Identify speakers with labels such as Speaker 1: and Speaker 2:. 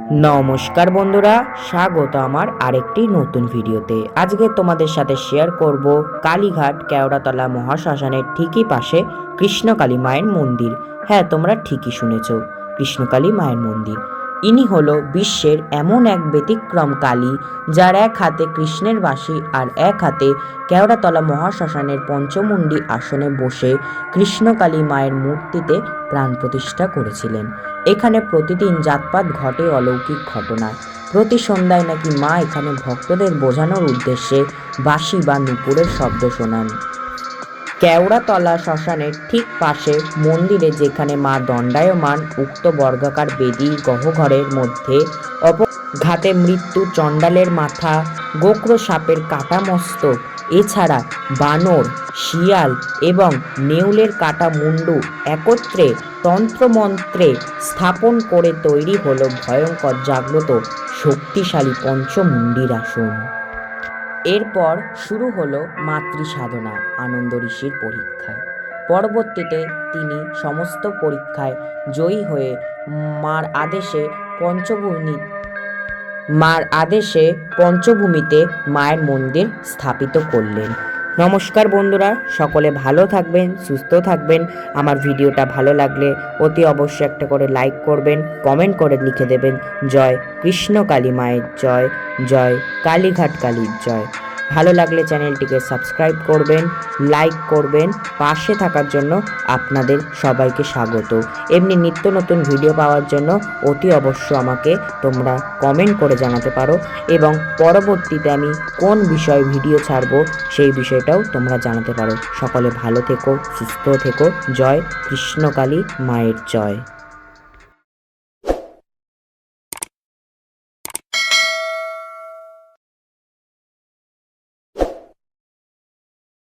Speaker 1: নমস্কার বন্ধুরা, স্বাগত আমার আরেকটি নতুন ভিডিওতে। আজকে তোমাদের সাথে শেয়ার করব কালীঘাট কেওড়াতলা মহাশ্মশানের ঠিকই পাশে কৃষ্ণকালী মায়ের মন্দির। হ্যাঁ, তোমরা ঠিকই শুনেছ, কৃষ্ণকালী মায়ের মন্দির। ইনি হলো বিশ্বের এমন এক ব্যতিক্রম কালী, যার এক হাতে কৃষ্ণের বাঁশি আর এক হাতে কেওড়াতলা মহাশ্মশানের পঞ্চমুণ্ডী আসনে বসে কৃষ্ণকালী মায়ের মূর্তিতে প্রাণ প্রতিষ্ঠা করেছিলেন। এখানে প্রতিদিন জাতপাত ঘটে অলৌকিক ঘটনায়। প্রতি সন্ধ্যায় নাকি মা এখানে ভক্তদের বোঝানোর উদ্দেশ্যে বাঁশি বা নূপুরের শব্দ শোনান। কেওড়াতলা শ্মশানের ঠিক পাশে মন্দিরে যেখানে মা দণ্ডায়মান, উক্ত বর্গাকার বেদি গহ্বরের মধ্যে ঘাতে মৃত্যু চণ্ডালের মাথা, গোক্র সাপের কাটা মস্তক, এছাড়া বানর, শিয়াল এবং নেউলের কাটা মুন্ডু একত্রে তন্ত্রমন্ত্রে স্থাপন করে তৈরি হলো ভয়ঙ্কর জাগ্রত শক্তিশালী পঞ্চমুণ্ডীর আসন। এরপর শুরু হলো মাতৃ সাধনা, আনন্দ ঋষির পরীক্ষা। পরবর্তীতে তিনি সমস্ত পরীক্ষায় জয়ী হয়ে মার আদেশে পঞ্চভূমিতে মায়ের মন্দির স্থাপিত করলেন। নমস্কার বন্ধুরা, সকলে ভালো থাকবেন, সুস্থ থাকবেন। আমার ভিডিওটা ভালো লাগলে অতি অবশ্যই একটা করে লাইক করবেন, কমেন্ট করে লিখে দেবেন জয় কৃষ্ণকালী মায়ের জয়, জয় কালীঘাট কালীর জয়। ভালো লাগলে চ্যানেলটিকে সাবস্ক্রাইব করবেন, লাইক করবেন। পাশে থাকার জন্য আপনাদের সবাইকে স্বাগত। এমনি নিত্য নতুন ভিডিও পাওয়ার জন্য অতি অবশ্য আমাকে তোমরা কমেন্ট করে জানাতে পারো, এবং পরবর্তীতে আমি কোন বিষয়ে ভিডিও ছাড়বো সেই বিষয়টাও তোমরা জানাতে পারো। সকলে ভালো থেকো, সুস্থ থেকো। জয় কৃষ্ণকালী মায়ের জয়।